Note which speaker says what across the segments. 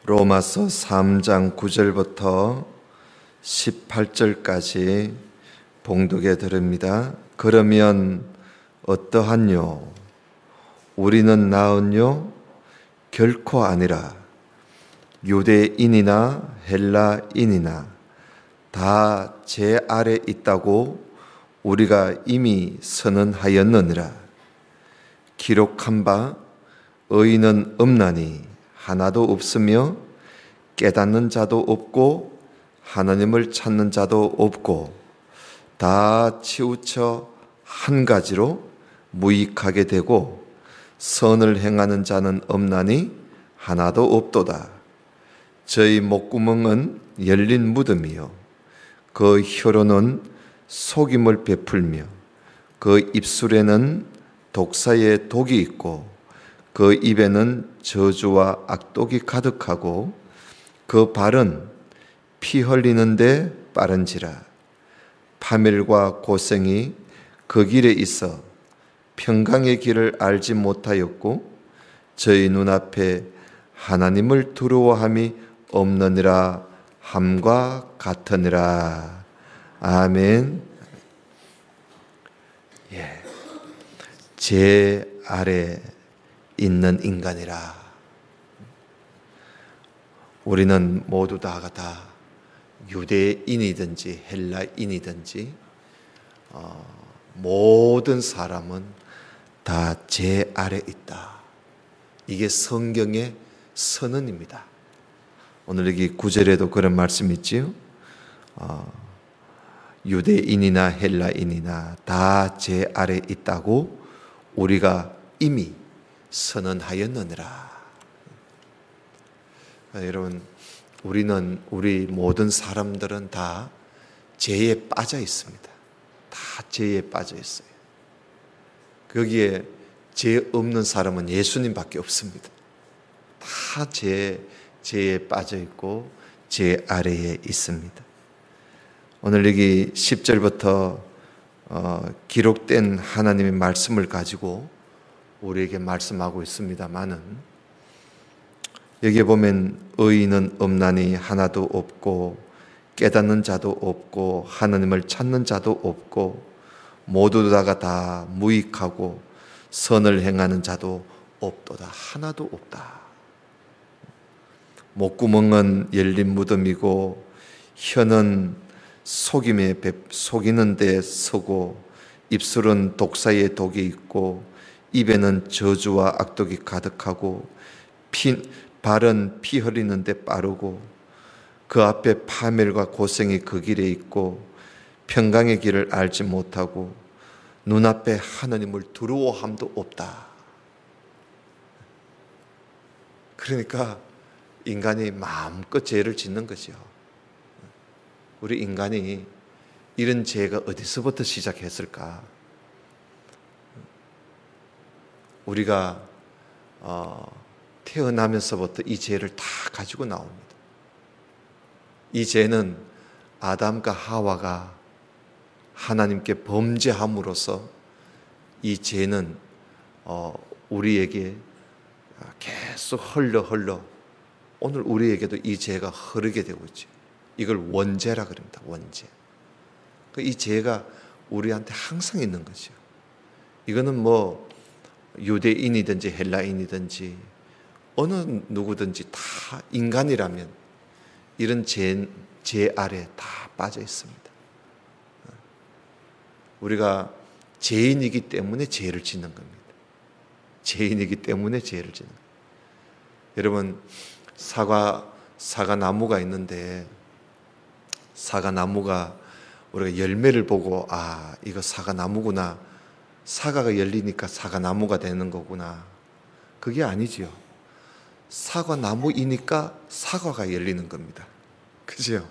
Speaker 1: 로마서 3장 9절부터 18절까지 봉독해 드립니다. 그러면 어떠하뇨? 우리는 나으뇨? 결코 아니라. 유대인이나 헬라인이나 다 제 아래 있다고 우리가 이미 선언하였느니라. 기록한 바 의인은 없나니 하나도 없으며 깨닫는 자도 없고 하나님을 찾는 자도 없고 다 치우쳐 한 가지로 무익하게 되고 선을 행하는 자는 없나니 하나도 없도다. 저희 목구멍은 열린 무덤이요 그 혀로는 속임을 베풀며 그 입술에는 독사의 독이 있고 그 입에는 저주와 악독이 가득하고 그 발은 피 흘리는데 빠른지라. 파멸과 고생이 그 길에 있어 평강의 길을 알지 못하였고 저희 눈앞에 하나님을 두려워함이 없느니라 함과 같으니라. 아멘. 제 아래 있는 인간이라. 우리는 모두 다가 다 유대인이든지 헬라인이든지 모든 사람은 다 제 아래 있다. 이게 성경의 선언입니다. 오늘 여기 9절에도 그런 말씀이 있지요. 유대인이나 헬라인이나 다 제 아래 있다고 우리가 이미 선언하였느니라. 여러분, 우리 모든 사람들은 다 죄에 빠져 있습니다. 다 죄에 빠져 있어요. 거기에 죄 없는 사람은 예수님밖에 없습니다. 다 죄에 빠져 있고 죄 아래에 있습니다. 오늘 여기 10절부터 기록된 하나님의 말씀을 가지고 우리에게 말씀하고 있습니다마는 여기에 보면 의인은 없나니 하나도 없고 깨닫는 자도 없고 하나님을 찾는 자도 없고 모두 다가 다 무익하고 선을 행하는 자도 없도다. 하나도 없다. 목구멍은 열린 무덤이고 혀는 속이는 데 서고 입술은 독사의 독이 있고 입에는 저주와 악독이 가득하고 발은 피 흘리는 데 빠르고 그 앞에 파멸과 고생이 그 길에 있고 평강의 길을 알지 못하고 눈앞에 하나님을 두려워함도 없다. 그러니까 인간이 마음껏 죄를 짓는 거죠. 우리 인간이 이런 죄가 어디서부터 시작했을까? 우리가 태어나면서부터 이 죄를 다 가지고 나옵니다. 이 죄는 아담과 하와가 하나님께 범죄함으로써 이 죄는 우리에게 계속 흘러 오늘 우리에게도 이 죄가 흐르게 되고 있죠. 이걸 원죄라 그럽니다. 원죄. 이 죄가 우리한테 항상 있는 거죠. 이거는 뭐 유대인이든지 헬라인이든지 어느 누구든지 다 인간이라면 이런 죄 아래 다 빠져 있습니다. 우리가 죄인이기 때문에 죄를 짓는 겁니다. 죄인이기 때문에 죄를 짓는 겁니다. 여러분, 사과나무가 있는데 사과나무가 우리가 열매를 보고 이거 사과나무구나. 사과가 열리니까 사과나무가 되는 거구나. 그게 아니지요. 사과나무이니까 사과가 열리는 겁니다. 그죠?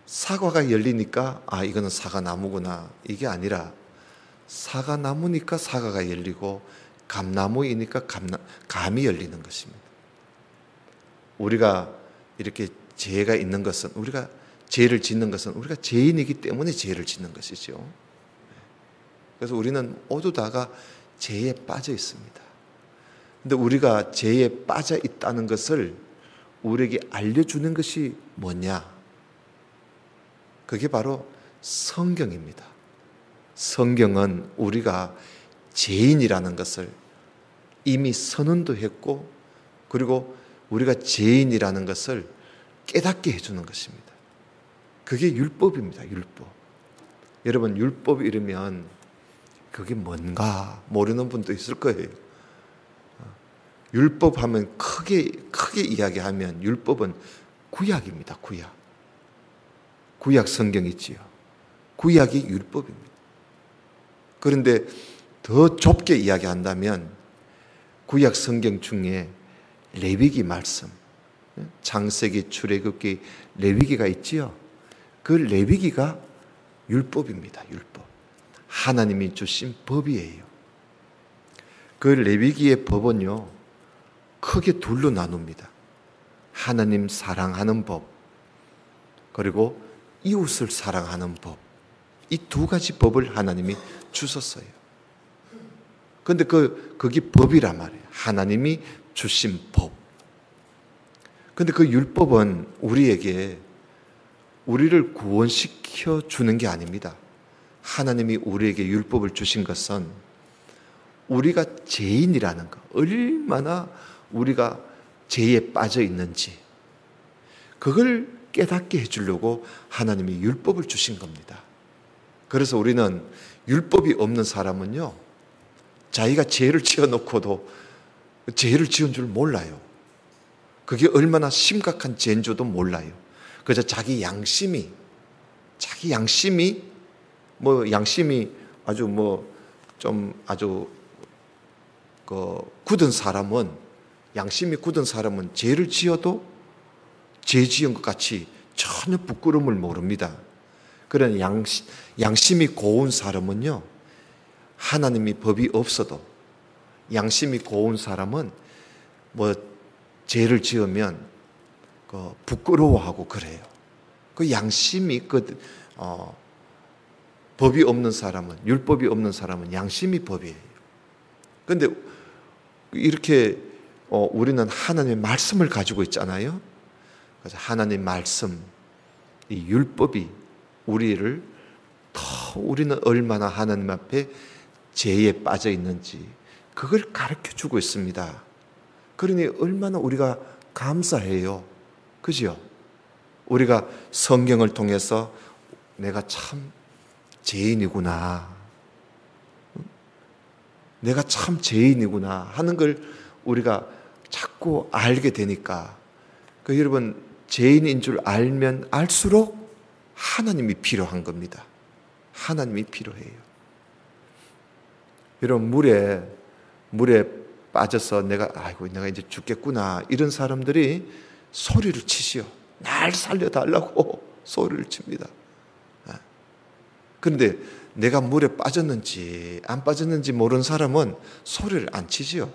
Speaker 1: 사과가 열리니까 이거는 사과나무구나. 이게 아니라 사과나무니까 사과가 열리고 감나무이니까 감이 열리는 것입니다. 우리가 이렇게 죄가 있는 것은 우리가 죄를 짓는 것은 우리가 죄인이기 때문에 죄를 짓는 것이죠. 그래서 우리는 모두 다가 죄에 빠져 있습니다. 근데 우리가 죄에 빠져 있다는 것을 우리에게 알려주는 것이 뭐냐? 그게 바로 성경입니다. 성경은 우리가 죄인이라는 것을 이미 선언도 했고, 그리고 우리가 죄인이라는 것을 깨닫게 해주는 것입니다. 그게 율법입니다. 율법. 여러분, 율법 이러면 그게 뭔가 모르는 분도 있을 거예요. 율법 하면 크게 이야기하면 율법은 구약입니다. 구약 성경 있지요. 구약이 율법입니다. 그런데 더 좁게 이야기한다면 구약 성경 중에 레위기 말씀, 창세기, 출애굽기, 레위기가 있지요. 그 레위기가 율법입니다. 율법. 하나님이 주신 법이에요. 그 레위기의 법은요, 크게 둘로 나눕니다. 하나님 사랑하는 법, 그리고 이웃을 사랑하는 법. 이 두 가지 법을 하나님이 주셨어요. 그런데 그게 법이란 말이에요. 하나님이 주신 법. 그런데 그 율법은 우리를 구원시켜 주는 게 아닙니다. 하나님이 우리에게 율법을 주신 것은 우리가 죄인이라는 것, 얼마나 우리가 죄에 빠져 있는지 그걸 깨닫게 해주려고 하나님이 율법을 주신 겁니다. 그래서 우리는 율법이 없는 사람은요, 자기가 죄를 지어놓고도 죄를 지은 줄 몰라요. 그게 얼마나 심각한 죄인 줄도 몰라요. 그래서 자기 양심이 양심이 굳은 사람은 죄를 지어도 죄 지은 것 같이 전혀 부끄러움을 모릅니다. 그런 양심이 고운 사람은요, 하나님이 법이 없어도 양심이 고운 사람은 죄를 지으면 부끄러워하고 그래요. 그 양심이 법이 없는 사람은, 율법이 없는 사람은 양심이 법이에요. 그런데 이렇게 우리는 하나님의 말씀을 가지고 있잖아요. 그래서 하나님의 말씀, 이 율법이 우리는 얼마나 하나님 앞에 죄에 빠져 있는지 그걸 가르쳐 주고 있습니다. 그러니 얼마나 우리가 감사해요. 그죠? 우리가 성경을 통해서 내가 참 죄인이구나. 내가 참 죄인이구나 하는 걸 우리가 자꾸 알게 되니까, 여러분, 죄인인 줄 알면 알수록 하나님이 필요한 겁니다. 하나님이 필요해요. 여러분, 물에 빠져서 내가 이제 죽겠구나, 이런 사람들이 소리를 치시오. 날 살려달라고 소리를 칩니다. 그런데 내가 물에 빠졌는지 안 빠졌는지 모르는 사람은 소리를 안 치지요.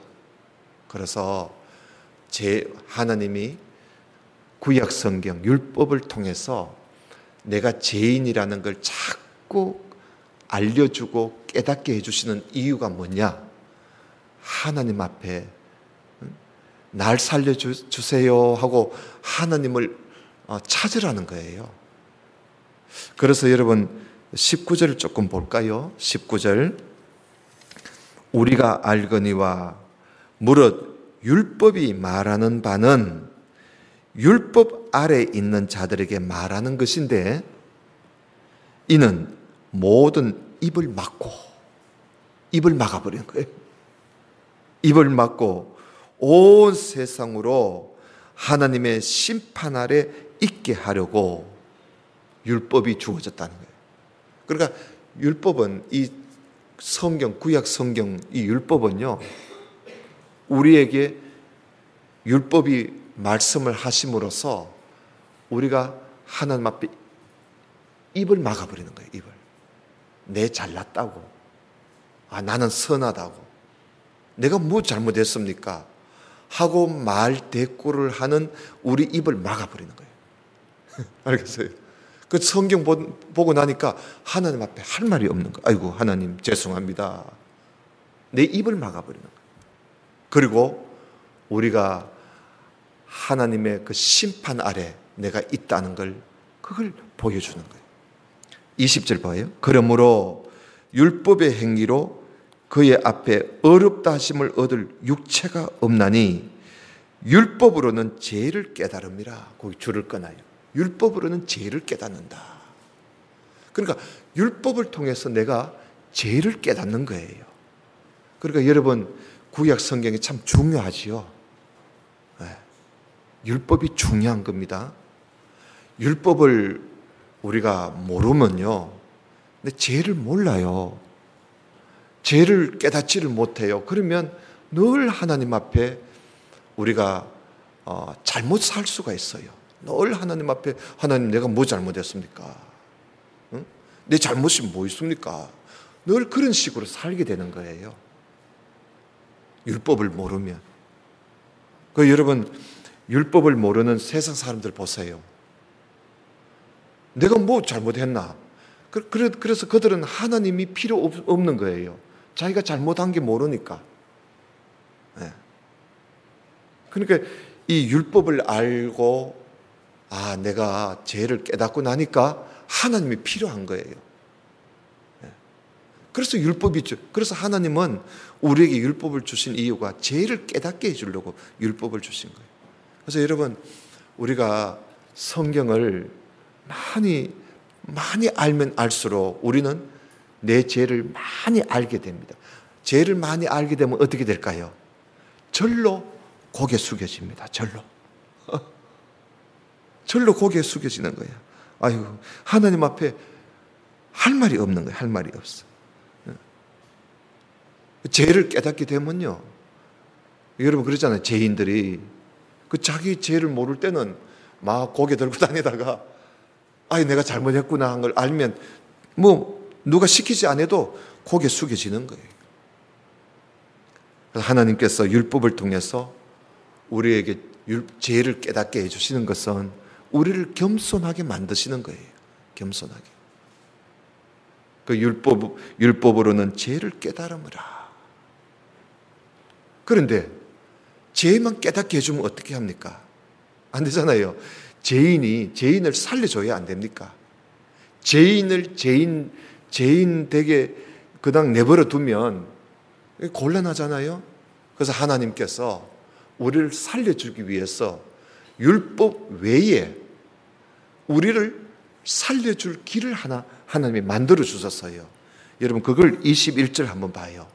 Speaker 1: 그래서 하나님이 구약 성경 율법을 통해서 내가 죄인이라는 걸 자꾸 알려주고 깨닫게 해주시는 이유가 뭐냐? 하나님 앞에 날 살려주세요 하고 하나님을 찾으라는 거예요. 그래서 여러분 19절을 조금 볼까요? 19절, 우리가 알거니와 무릇 율법이 말하는 바는 율법 아래 있는 자들에게 말하는 것인데, 이는 모든 입을 막아버리는 거예요. 입을 막고 온 세상으로 하나님의 심판 아래 있게 하려고 율법이 주어졌다는 거예요. 그러니까 율법은, 이 성경, 구약 성경 이 율법은요, 우리에게 율법이 말씀을 하심으로써 우리가 하나님 앞에 입을 막아버리는 거예요. 입을. 내 잘났다고, 나는 선하다고, 내가 뭐 잘못했습니까? 하고 말 대꾸를 하는 우리 입을 막아버리는 거예요. 알겠어요? 그 성경 보고 나니까 하나님 앞에 할 말이 없는 거예요. 아이고, 하나님 죄송합니다. 내 입을 막아버리는 거예요. 그리고 우리가 하나님의 그 심판 아래 내가 있다는 걸 그걸 보여주는 거예요. 20절 봐요. 그러므로 율법의 행위로 그의 앞에 어렵다 하심을 얻을 육체가 없나니 율법으로는 죄를 깨달음이라. 거기 줄을 끊어요. 율법으로는 죄를 깨닫는다. 그러니까 율법을 통해서 내가 죄를 깨닫는 거예요. 그러니까 여러분 구약 성경이 참 중요하지요. 네. 율법이 중요한 겁니다. 율법을 우리가 모르면요, 근데 죄를 몰라요. 죄를 깨닫지를 못해요. 그러면 늘 하나님 앞에 우리가 잘못 살 수가 있어요. 늘 하나님 앞에 하나님 내가 뭐 잘못했습니까? 응? 내 잘못이 뭐 있습니까? 늘 그런 식으로 살게 되는 거예요. 율법을 모르면. 그 여러분 율법을 모르는 세상 사람들 보세요. 내가 뭐 잘못했나? 그래서 그들은 하나님이 필요 없는 거예요. 자기가 잘못한 게 모르니까. 네. 그러니까 이 율법을 알고 내가 죄를 깨닫고 나니까 하나님이 필요한 거예요. 네. 그래서 율법이 있죠. 그래서 하나님은 우리에게 율법을 주신 이유가 죄를 깨닫게 해주려고 율법을 주신 거예요. 그래서 여러분 우리가 성경을 많이 알면 알수록 우리는 내 죄를 많이 알게 됩니다. 죄를 많이 알게 되면 어떻게 될까요? 절로 고개 숙여집니다. 절로 고개 숙여지는 거예요. 아이고, 하나님 앞에 할 말이 없는 거예요. 할 말이 없어. 죄를 깨닫게 되면요, 여러분 그러잖아요. 죄인들이 그 자기 죄를 모를 때는 막 고개 들고 다니다가 내가 잘못했구나 한 걸 알면 뭐 누가 시키지 않아도 고개 숙여지는 거예요. 하나님께서 율법을 통해서 우리에게 죄를 깨닫게 해주시는 것은 우리를 겸손하게 만드시는 거예요. 겸손하게. 그 율법으로는 죄를 깨달음으라. 그런데 죄만 깨닫게 해주면 어떻게 합니까? 안 되잖아요. 죄인을 살려줘야 안 됩니까? 죄인 되게 그냥 내버려 두면 곤란하잖아요. 그래서 하나님께서 우리를 살려주기 위해서 율법 외에 우리를 살려줄 길을 하나님이 만들어 주셨어요. 여러분 그걸 21절 한번 봐요.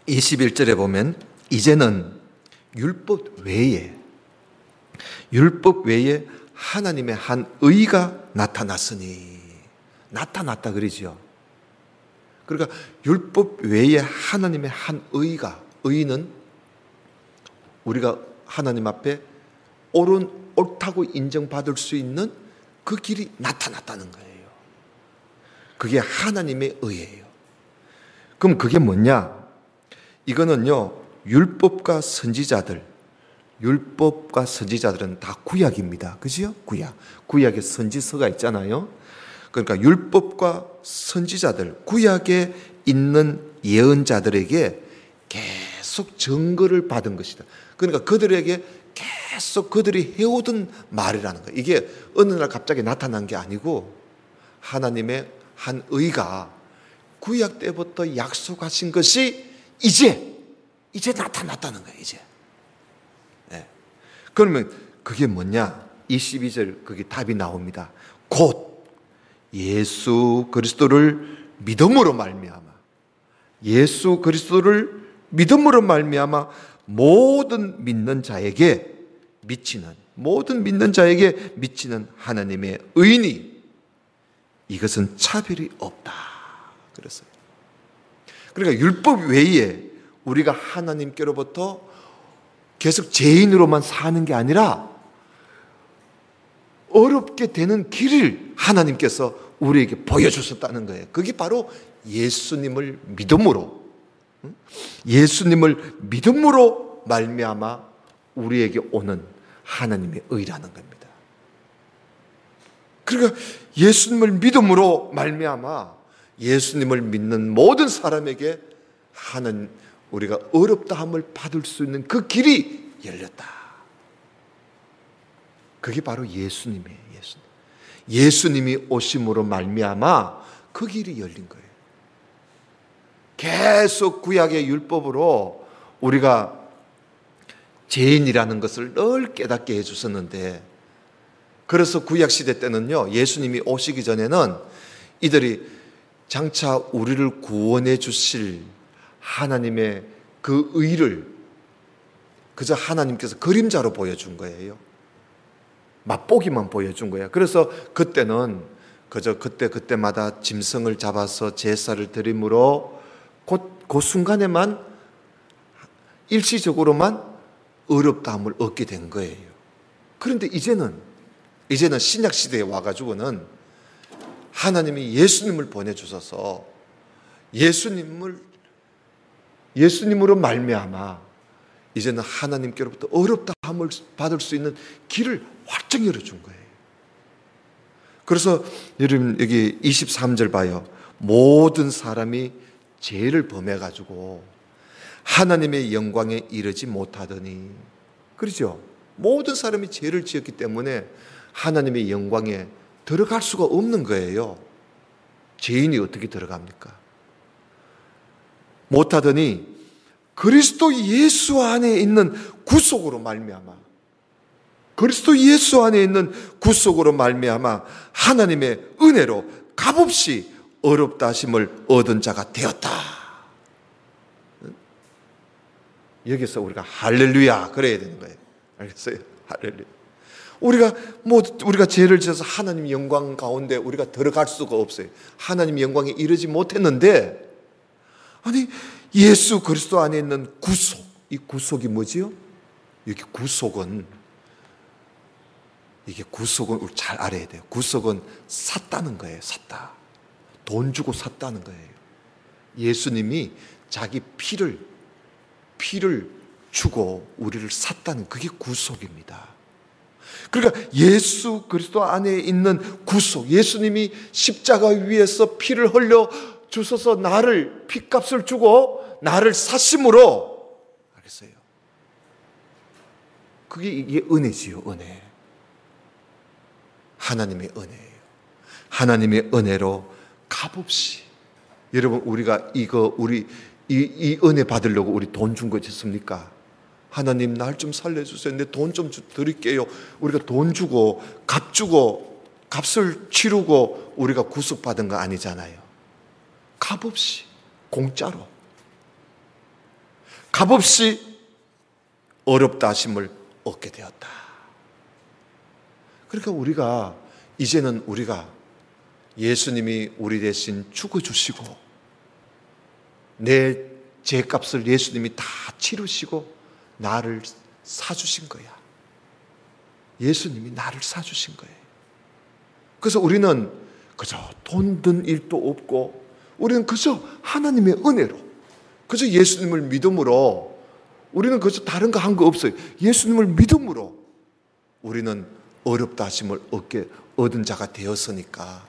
Speaker 1: 21절에 보면 이제는 율법 외에 하나님의 한 의가 나타났으니, 나타났다 그러죠. 그러니까 율법 외에 하나님의 한 의는 우리가 하나님 앞에 옳다고 인정받을 수 있는 그 길이 나타났다는 거예요. 그게 하나님의 의예요. 그럼 그게 뭐냐? 이거는요, 율법과 선지자들은 다 구약입니다. 그죠? 구약에 선지서가 있잖아요. 그러니까 율법과 선지자들, 구약에 있는 예언자들에게 계속 증거를 받은 것이다. 그러니까 그들에게 계속 그들이 해오던 말이라는 거예요. 이게 어느 날 갑자기 나타난 게 아니고 하나님의 한 의가 구약 때부터 약속하신 것이 이제 나타났다는 거예요. 이제. 네. 그러면 그게 뭐냐? 22절 그게 답이 나옵니다. 곧 예수 그리스도를 믿음으로 말미암아 모든 믿는 자에게 미치는 하나님의 의니 이것은 차별이 없다. 그랬어요. 그러니까 율법 외에 우리가 하나님께로부터 계속 죄인으로만 사는 게 아니라 어렵게 되는 길을 하나님께서 우리에게 보여주셨다는 거예요. 그게 바로 예수님을 믿음으로 말미암아 우리에게 오는 하나님의 의라는 겁니다. 그러니까 예수님을 믿음으로 말미암아 예수님을 믿는 모든 사람에게 하는 우리가 어렵다함을 받을 수 있는 그 길이 열렸다. 그게 바로 예수님이에요. 예수님이 오심으로 말미암아 그 길이 열린 거예요. 계속 구약의 율법으로 우리가 죄인이라는 것을 늘 깨닫게 해주셨는데, 그래서 구약시대 때는요, 예수님이 오시기 전에는 이들이 장차 우리를 구원해 주실 하나님의 그 의를 그저 하나님께서 그림자로 보여준 거예요. 맛보기만 보여준 거예요. 그래서 그때는 그저 그때마다 짐승을 잡아서 제사를 드림으로 그 순간에만 일시적으로만 어렵다함을 얻게 된 거예요. 그런데 이제는 신약 시대에 와가지고는 하나님이 예수님을 보내주셔서 예수님으로 말미암아 이제는 하나님께로부터 어렵다함을 받을 수 있는 길을 활짝 열어준 거예요. 그래서 여러분 여기 23절 봐요. 모든 사람이 죄를 범해가지고 하나님의 영광에 이르지 못하더니, 그렇죠? 모든 사람이 죄를 지었기 때문에 하나님의 영광에 들어갈 수가 없는 거예요. 죄인이 어떻게 들어갑니까? 못하더니 그리스도 예수 안에 있는 구속으로 말미암아, 그리스도 예수 안에 있는 구속으로 말미암아 하나님의 은혜로 값없이 어렵다 하심을 얻은 자가 되었다. 여기서 우리가 할렐루야 그래야 되는 거예요. 알겠어요? 할렐루야. 우리가 죄를 지어서 하나님 영광 가운데 우리가 들어갈 수가 없어요. 하나님 영광에 이르지 못했는데, 아니 예수 그리스도 안에 있는 구속, 이 구속이 뭐지요? 이게 구속은 우리 잘 알아야 돼요. 구속은 샀다는 거예요. 샀다. 돈 주고 샀다는 거예요. 예수님이 자기 피를 주고 우리를 샀다는, 그게 구속입니다. 그러니까 예수 그리스도 안에 있는 구속, 예수님이 십자가 위에서 피를 흘려 주셔서 나를 피값을 주고 나를 사심으로, 알겠어요? 이게 은혜지요, 은혜. 하나님의 은혜예요. 하나님의 은혜로 값없이. 여러분 우리가 이 은혜 받으려고 우리 돈 준 거 있습니까? 하나님 날 좀 살려주세요. 내 돈 좀 드릴게요. 우리가 돈 주고 값 주고 값을 치르고 우리가 구속받은 거 아니잖아요. 값없이, 공짜로, 값없이 어렵다 하심을 얻게 되었다. 그러니까 이제는 우리가 예수님이 우리 대신 죽어주시고 내 죄값을 예수님이 다 치르시고 나를 사주신 거야. 예수님이 나를 사주신 거예요. 그래서 우리는 그저 돈 든 일도 없고, 우리는 그저 하나님의 은혜로, 그저 예수님을 믿음으로, 우리는 그저 다른 거 한 거 없어요. 예수님을 믿음으로 우리는 어렵다 하심을 얻은 자가 되었으니까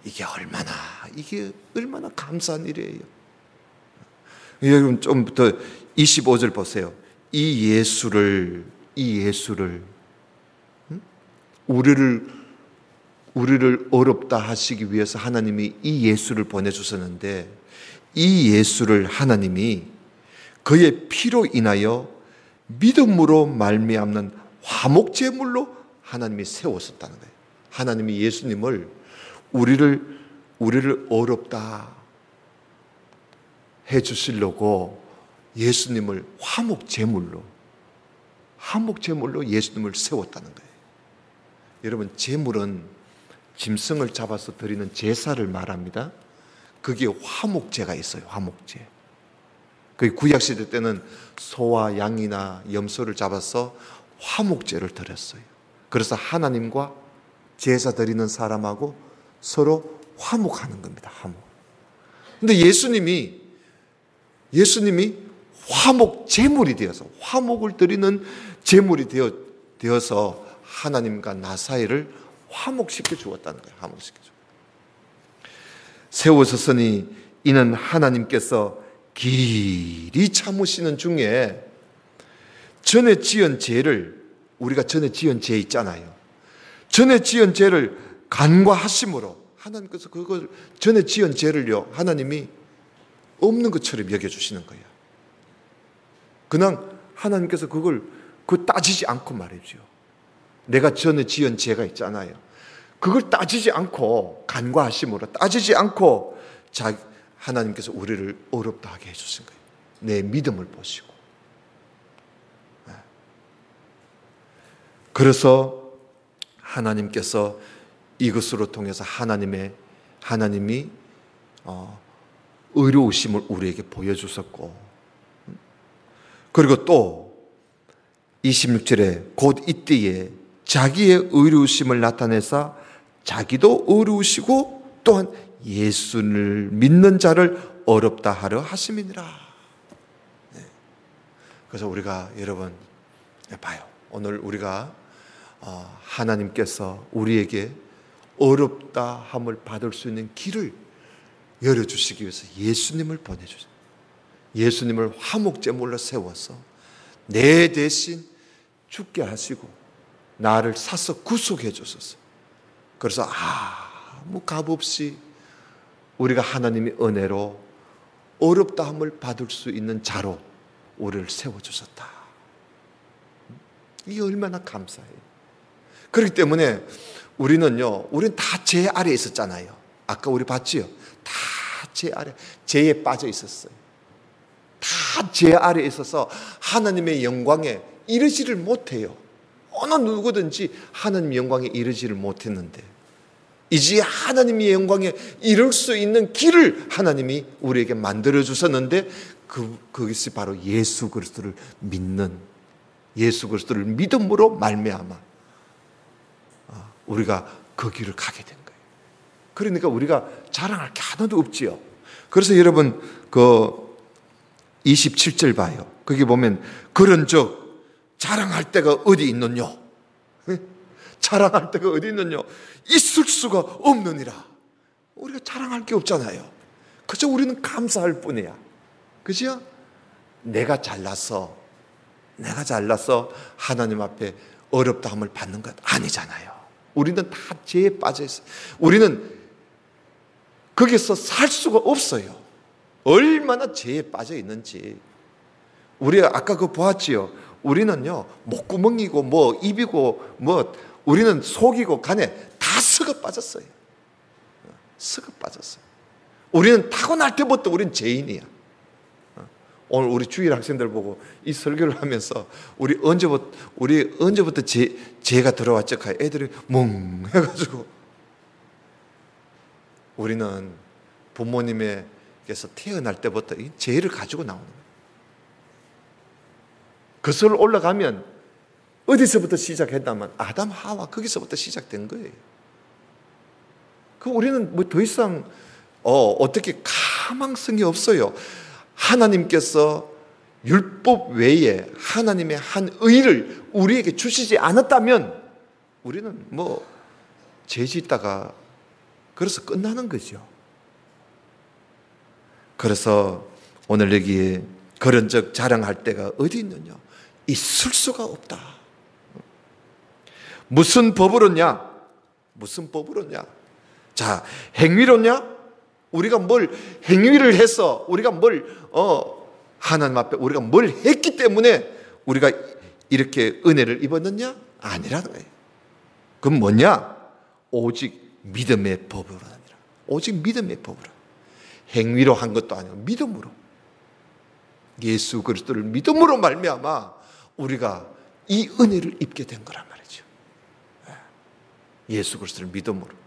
Speaker 1: 이게 얼마나 감사한 일이에요. 여러분 좀 더 25절 보세요. 이 예수를 우리를 어렵다 하시기 위해서 하나님이 이 예수를 보내주셨는데, 이 예수를 하나님이 그의 피로 인하여 믿음으로 말미암는 화목제물로 하나님이 세웠었다는 거예요. 하나님이 예수님을 우리를 어렵다 해주시려고 예수님을 화목제물로 예수님을 세웠다는 거예요. 여러분, 제물은 짐승을 잡아서 드리는 제사를 말합니다. 그게 화목제가 있어요. 화목제. 그 구약시대 때는 소와 양이나 염소를 잡아서 화목제를 드렸어요. 그래서 하나님과 제사 드리는 사람하고 서로 화목하는 겁니다. 화목. 근데 예수님이 화목 제물이 되어서, 화목을 드리는 제물이 되어서 하나님과 나 사이를 화목시켜 주었다는 거예요. 화목시켜 주. 세우셨으니 이는 하나님께서 길이 참으시는 중에 전에 지은 죄를, 우리가 전에 지은 죄 있잖아요. 전에 지은 죄를 간과하심으로 하나님께서 그걸 전에 지은 죄를요 하나님이 없는 것처럼 여겨주시는 거예요. 그냥 하나님께서 그걸 따지지 않고 말이죠. 내가 전에 지은 죄가 있잖아요. 그걸 따지지 않고 간과하심으로 따지지 않고 하나님께서 우리를 어렵다 하게 해주신 거예요. 내 믿음을 보시고. 그래서 하나님께서 이것으로 통해서 하나님이 의로우심을 우리에게 보여주셨고, 그리고 또 26절에 곧 이때에 자기의 의로우심을 나타내사 자기도 의로우시고 또한 예수를 믿는 자를 어렵다 하려 하심이니라. 그래서 우리가 여러분 봐요. 오늘 우리가 하나님께서 우리에게 어렵다 함을 받을 수 있는 길을 열어주시기 위해서 예수님을 보내주셨어요. 예수님을 화목제물로 세워서 내 대신 죽게 하시고 나를 사서 구속해 주셨어요. 그래서 아무 값없이 우리가 하나님의 은혜로 어렵다 함을 받을 수 있는 자로 우리를 세워주셨다. 이게 얼마나 감사해요. 그렇기 때문에 우리는 다 죄 아래에 있었잖아요. 아까 우리 봤지요? 다 죄 아래, 죄에 빠져 있었어요. 다 죄 아래에 있어서 하나님의 영광에 이르지를 못해요. 어느 누구든지 하나님의 영광에 이르지를 못했는데 이제 하나님의 영광에 이룰 수 있는 길을 하나님이 우리에게 만들어 주셨는데 그것이 바로 예수 그리스도를 믿는, 예수 그리스도를 믿음으로 말미암아 우리가 그 길을 가게 된 거예요. 그러니까 우리가 자랑할 게 하나도 없지요. 그래서 여러분 그 27절 봐요. 거기 보면 그런즉 자랑할 데가 어디 있느냐? 자랑할 데가 어디 있느냐? 있을 수가 없느니라. 우리가 자랑할 게 없잖아요. 그저 우리는 감사할 뿐이야. 그죠? 내가 잘나서 하나님 앞에 어렵다함을 받는 것 아니잖아요. 우리는 다 죄에 빠져 있어요. 우리는 거기서 살 수가 없어요. 얼마나 죄에 빠져 있는지. 우리가 아까 그거 보았지요. 우리는요 목구멍이고 입이고 우리는 속이고 간에 다 썩어 빠졌어요. 썩어 빠졌어요. 우리는 타고날 때부터 우리는 죄인이야. 오늘 우리 주일 학생들 보고 이 설교를 하면서 우리 언제부터 죄가 들어왔죠? 애들이 멍 해가지고 우리는 부모님께서 태어날 때부터 이 죄를 가지고 나오는 거예요. 그슬 올라가면 어디서부터 시작했다면 아담 하와 거기서부터 시작된 거예요. 그 우리는 더 이상 어떻게 가망성이 없어요. 하나님께서 율법 외에 하나님의 한 의를 우리에게 주시지 않았다면 우리는 죄 짓다가 그래서 끝나는 거죠. 그래서 오늘 여기에 그런즉 자랑할 데가 어디 있느냐? 있을 수가 없다. 무슨 법으로냐? 자, 행위로냐? 우리가 뭘 행위를 해서 우리가 하나님 앞에 우리가 뭘 했기 때문에 우리가 이렇게 은혜를 입었느냐? 아니라는 거예요. 그럼 뭐냐? 오직 믿음의 법으로 아니라. 오직 믿음의 법으로. 행위로 한 것도 아니고 믿음으로. 예수 그리스도를 믿음으로 말미암아 우리가 이 은혜를 입게 된 거란 말이죠. 예수 그리스도를 믿음으로.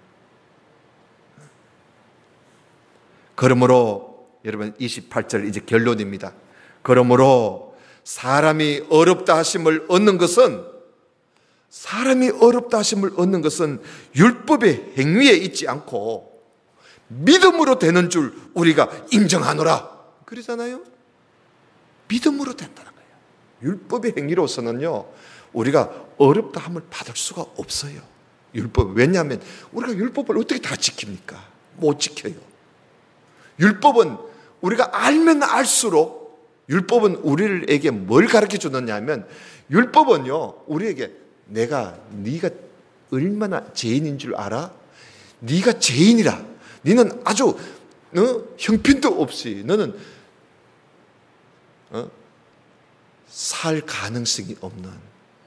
Speaker 1: 그러므로 여러분 28절 이제 결론입니다. 그러므로 사람이 어렵다 하심을 얻는 것은 율법의 행위에 있지 않고 믿음으로 되는 줄 우리가 인정하노라. 그러잖아요. 믿음으로 된다는 거예요. 율법의 행위로서는요 우리가 어렵다 함을 받을 수가 없어요. 율법. 왜냐하면 우리가 율법을 어떻게 다 지킵니까? 못 지켜요. 율법은 우리가 알면 알수록, 율법은 우리에게 뭘 가르쳐 주느냐 하면, 율법은요 우리에게 네가 얼마나 죄인인 줄 알아? 네가 죄인이라. 너는 아주 형편도 없이 너는 살 가능성이 없는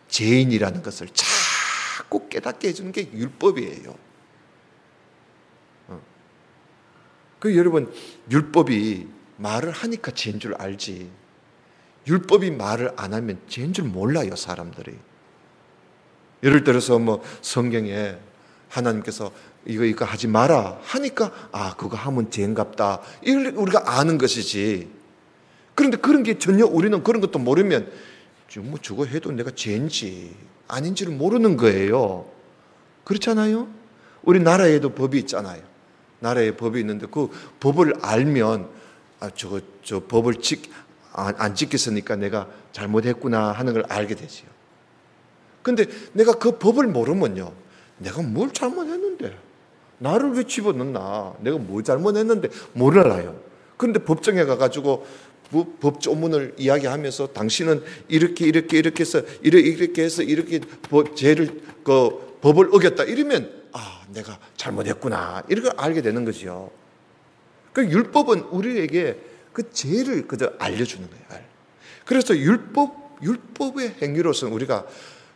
Speaker 1: 죄인이라는 것을 자꾸 깨닫게 해주는 게 율법이에요. 그 여러분, 율법이 말을 하니까 죄인 줄 알지, 율법이 말을 안 하면 죄인 줄 몰라요, 사람들이. 예를 들어서 뭐 성경에 하나님께서 이거 하지 마라 하니까 그거 하면 죄인갑다, 이걸 우리가 아는 것이지. 그런데 그런 게 전혀 우리는 그런 것도 모르면 뭐 저거 해도 내가 죄인지 아닌지를 모르는 거예요. 그렇잖아요? 우리 나라에도 법이 있잖아요. 나라에 법이 있는데 그 법을 알면 저 법을 안 지켰으니까 내가 잘못했구나 하는 걸 알게 되지요. 근데 내가 그 법을 모르면요, 내가 뭘 잘못했는데, 나를 왜 집어넣나, 내가 뭘 잘못했는데 몰라요. 그런데 법정에 가가지고 법 조문을 이야기하면서 당신은 이렇게 해서 이렇게 죄를 법을 어겼다 이러면 내가 잘못했구나 이렇게 알게 되는 거죠. 그 율법은 우리에게 그 죄를 그저 알려주는 거예요. 그래서 율법의 행위로서는 우리가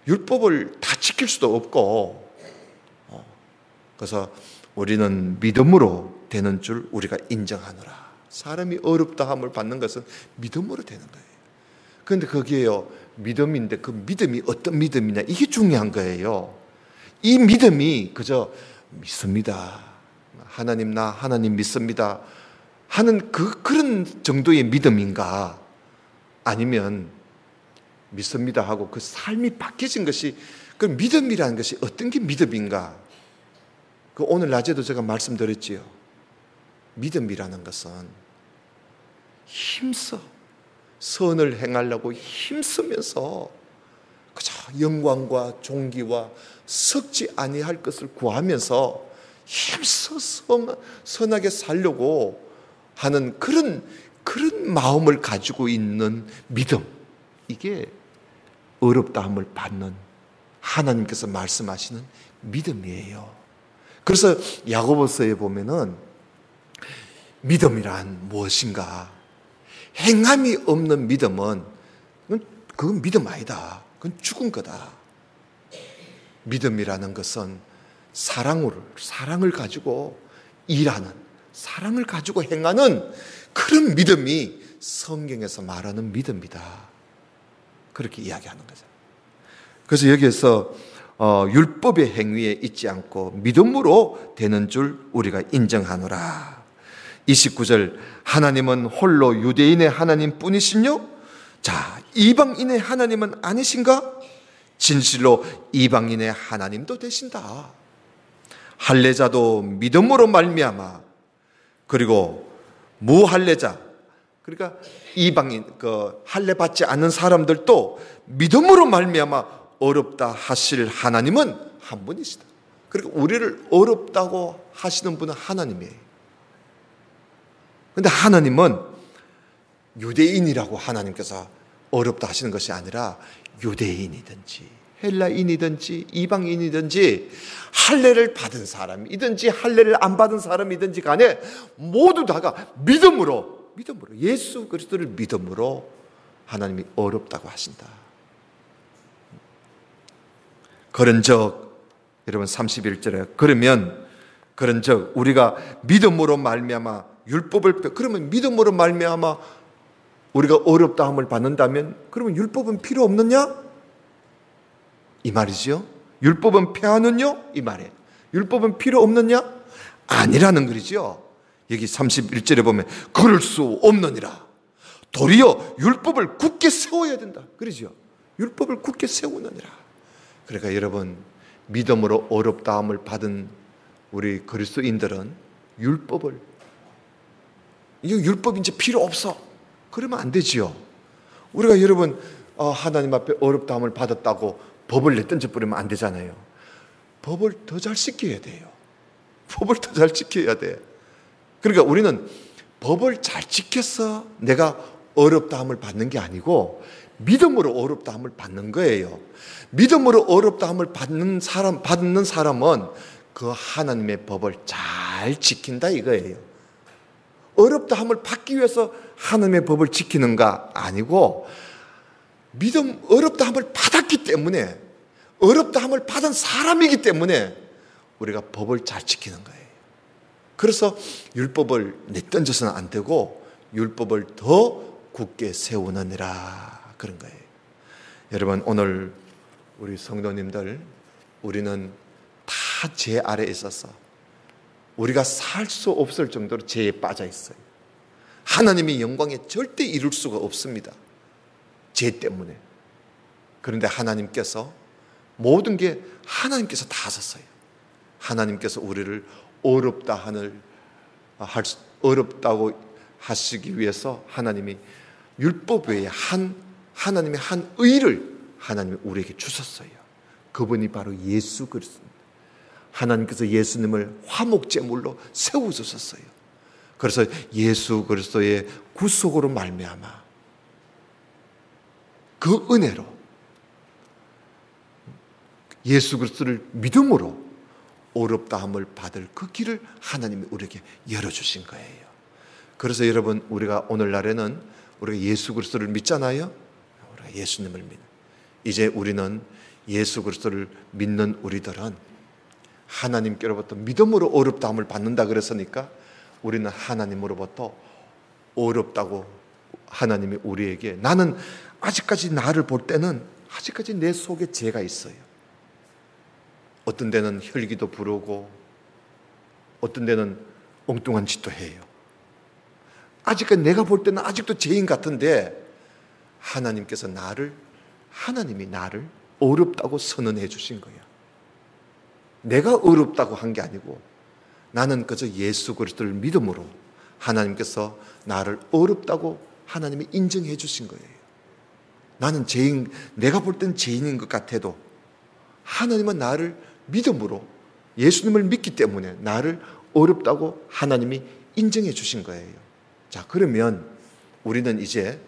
Speaker 1: 율법을 다 지킬 수도 없고, 그래서 우리는 믿음으로 되는 줄 우리가 인정하노라. 사람이 어렵다 함을 받는 것은 믿음으로 되는 거예요. 그런데 거기에요, 믿음인데 그 믿음이 어떤 믿음이냐, 이게 중요한 거예요. 이 믿음이 그저 믿습니다, 나 하나님 믿습니다 하는 그런 정도의 믿음인가, 아니면 믿습니다 하고 그 삶이 바뀌어진 것이, 그 믿음이라는 것이 어떤 게 믿음인가. 그 오늘 낮에도 제가 말씀드렸지요. 믿음이라는 것은 힘써 선을 행하려고 힘쓰면서 그저 영광과 존귀와 썩지 아니할 것을 구하면서 힘써 선하게 살려고 하는 그런 마음을 가지고 있는 믿음, 이게 어렵다함을 받는 하나님께서 말씀하시는 믿음이에요. 그래서 야고보서에 보면은 믿음이란 무엇인가, 행함이 없는 믿음은 그건 믿음 아니다, 그건 죽은 거다. 믿음이라는 것은 사랑을 가지고 일하는, 사랑을 가지고 행하는 그런 믿음이 성경에서 말하는 믿음이다, 그렇게 이야기하는 거죠. 그래서 여기에서 율법의 행위에 있지 않고 믿음으로 되는 줄 우리가 인정하노라. 29절, 하나님은 홀로 유대인의 하나님 뿐이시뇨? 자, 이방인의 하나님은 아니신가? 진실로 이방인의 하나님도 되신다. 할례자도 믿음으로 말미암아, 그리고 무할례자, 그러니까 이방인, 할례 받지 않는 사람들도 믿음으로 말미암아 어렵다 하실 하나님은 한 분이시다. 그리고 우리를 어렵다고 하시는 분은 하나님이에요. 그런데 하나님은 유대인이라고 하나님께서 어렵다 하시는 것이 아니라, 유대인이든지 헬라인이든지 이방인이든지 할례를 받은 사람이든지 할례를 안 받은 사람이든지 간에 모두 다가 믿음으로 예수 그리스도를 믿음으로 하나님이 어렵다고 하신다. 그런즉 여러분 31절에 그런즉 우리가 믿음으로 말미암아 그러면 믿음으로 말미암아 우리가 어렵다 함을 받는다면 그러면 율법은 필요 없느냐? 이 말이죠. 율법은 폐하느냐? 이 말이에요. 율법은 필요 없느냐? 아니라는 거죠. 여기 31절에 보면 그럴 수 없느니라. 도리어 율법을 굳게 세워야 된다, 그러죠. 율법을 굳게 세우느니라. 그러니까 여러분, 믿음으로 어렵다 함을 받은 우리 그리스도인들은 율법 이제 필요 없어, 그러면 안 되지요. 우리가 여러분 하나님 앞에 어렵다 함을 받았다고 법을 내던져 버리면 안 되잖아요. 법을 더 잘 지켜야 돼요. 법을 더 잘 지켜야 돼. 그러니까 우리는 법을 잘 지켜서 내가 어렵다함을 받는 게 아니고 믿음으로 어렵다함을 받는 거예요. 믿음으로 어렵다함을 받는 사람은 그 하나님의 법을 잘 지킨다 이거예요. 어렵다함을 받기 위해서 하나님의 법을 지키는가 아니고 어렵다함을 받았기 때문에 어렵다함을 받은 사람이기 때문에 우리가 법을 잘 지키는 거예요. 그래서 율법을 내던져서는 안 되고 율법을 더 굳게 세우느니라 그런 거예요. 여러분 오늘 우리 성도님들 우리는 다 죄 아래에 있어서 우리가 살 수 없을 정도로 죄에 빠져 있어요. 하나님의 영광에 절대 이룰 수가 없습니다. 죄 때문에. 그런데 하나님께서 모든 게 하나님께서 다 하셨어요. 하나님께서 우리를 어렵다고 하시기 위해서 하나님이 율법 외에 하나님의 한 의를 하나님이 우리에게 주셨어요. 그분이 바로 예수 그리스도입니다. 하나님께서 예수님을 화목제물로 세워주셨어요. 그래서 예수 그리스도의 구속으로 말미암아 그 은혜로 예수 그리스도를 믿음으로 어렵다함을 받을 그 길을 하나님이 우리에게 열어주신 거예요. 그래서 여러분 우리가 오늘날에는 우리가 예수 그리스도를 믿잖아요. 우리가 예수님을 믿는 이제 우리는 예수 그리스도를 믿는 우리들은 하나님께로부터 믿음으로 어렵다함을 받는다 그랬으니까 우리는 하나님으로부터 어렵다고 하나님이 우리에게 나는 아직까지 나를 볼 때는 아직까지 내 속에 죄가 있어요. 어떤 데는 혈기도 부르고 어떤 데는 엉뚱한 짓도 해요. 아직까지 내가 볼 때는 아직도 죄인 같은데 하나님이 나를 어렵다고 선언해 주신 거야. 내가 어렵다고 한 게 아니고 나는 그저 예수 그리스도를 믿음으로 하나님께서 나를 어렵다고 하나님이 인정해 주신 거예요. 나는 내가 볼 땐 죄인인 것 같아도 하나님은 나를 믿음으로 예수님을 믿기 때문에 나를 어렵다고 하나님이 인정해 주신 거예요. 자, 그러면 우리는 이제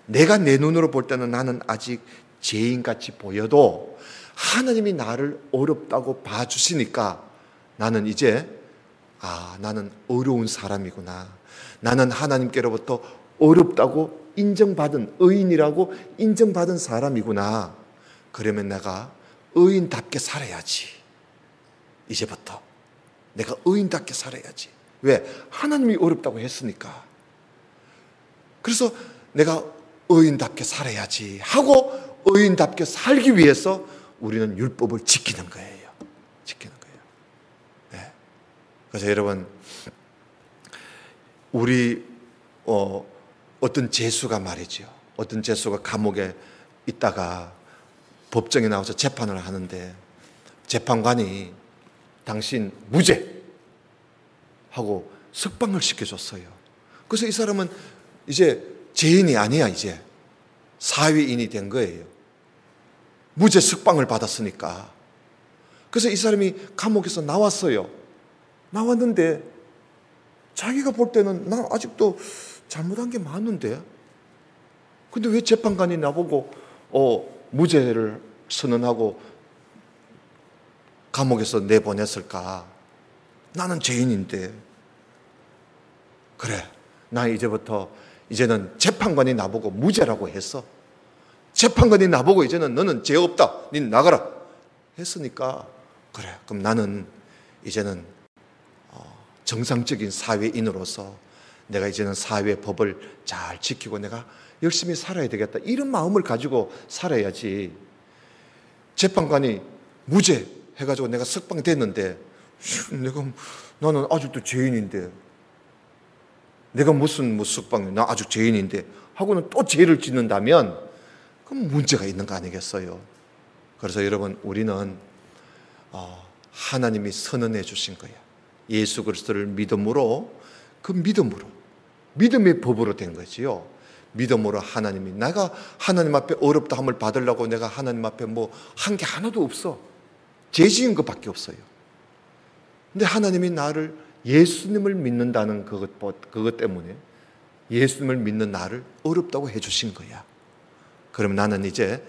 Speaker 1: 내가 내 눈으로 볼 때는 나는 아직 죄인같이 보여도 하나님이 나를 어렵다고 봐주시니까 나는 이제 나는 어려운 사람이구나. 나는 하나님께로부터 어렵다고 인정받은 의인이라고 인정받은 사람이구나. 그러면 내가 의인답게 살아야지. 이제부터 내가 의인답게 살아야지. 왜? 하나님이 어렵다고 했으니까. 그래서 내가 의인답게 살아야지 하고 의인답게 살기 위해서 우리는 율법을 지키는 거예요. 지키는 거예요. 네. 그래서 여러분 우리 어떤 죄수가 말이죠. 어떤 죄수가 감옥에 있다가 법정에 나와서 재판을 하는데 재판관이 당신 무죄 하고 석방을 시켜줬어요. 그래서 이 사람은 이제 죄인이 아니야. 이제 사회인이 된 거예요. 무죄 석방을 받았으니까. 그래서 이 사람이 감옥에서 나왔어요. 나왔는데 자기가 볼 때는 난 아직도 잘못한 게 많은데 근데 왜 재판관이 나보고 무죄를 선언하고 감옥에서 내보냈을까? 나는 죄인인데. 그래, 나 이제는 재판관이 나보고 무죄라고 했어. 재판관이 나보고 이제는 너는 죄 없다, 니 나가라 했으니까 그래, 그럼 나는 이제는 정상적인 사회인으로서 내가 이제는 사회 법을 잘 지키고 내가 열심히 살아야 되겠다, 이런 마음을 가지고 살아야지. 재판관이 무죄 해가지고 내가 석방됐는데 나는 아직도 죄인인데 내가 무슨 석방이야, 나 아직 죄인인데 하고는 또 죄를 짓는다면 그럼 문제가 있는 거 아니겠어요? 그래서 여러분 우리는 하나님이 선언해 주신 거예요. 예수 그리스도를 믿음으로, 그 믿음의 법으로 된 거지요. 믿음으로 내가 하나님 앞에 어렵다함을 받으려고 내가 하나님 앞에 뭐 한 게 하나도 없어. 죄 지은 것밖에 없어요. 근데 하나님이 나를 예수님을 믿는다는 그것 때문에 예수님을 믿는 나를 어렵다고 해주신 거야. 그럼 나는 이제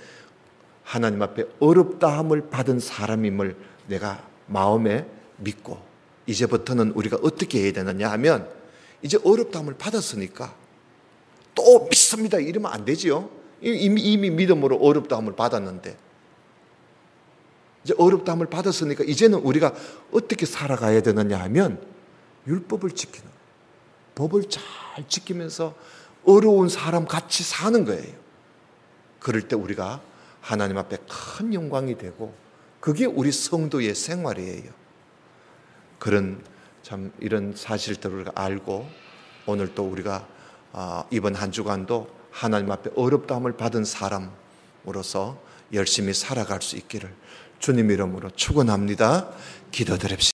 Speaker 1: 하나님 앞에 어렵다함을 받은 사람임을 내가 마음에 믿고, 이제부터는 우리가 어떻게 해야 되느냐 하면, 이제 어렵다함을 받았으니까 또 믿습니다 이러면 안 되지요. 이미 믿음으로 어렵다함을 받았는데, 이제 어렵다함을 받았으니까 이제는 우리가 어떻게 살아가야 되느냐 하면 율법을 지키는, 법을 잘 지키면서 어려운 사람 같이 사는 거예요. 그럴 때 우리가 하나님 앞에 큰 영광이 되고, 그게 우리 성도의 생활이에요. 그런 참 이런 사실들을 알고 오늘 또 우리가 이번 한 주간도 하나님 앞에 어렵다함을 받은 사람으로서 열심히 살아갈 수 있기를 주님 이름으로 축원합니다. 기도드립시다.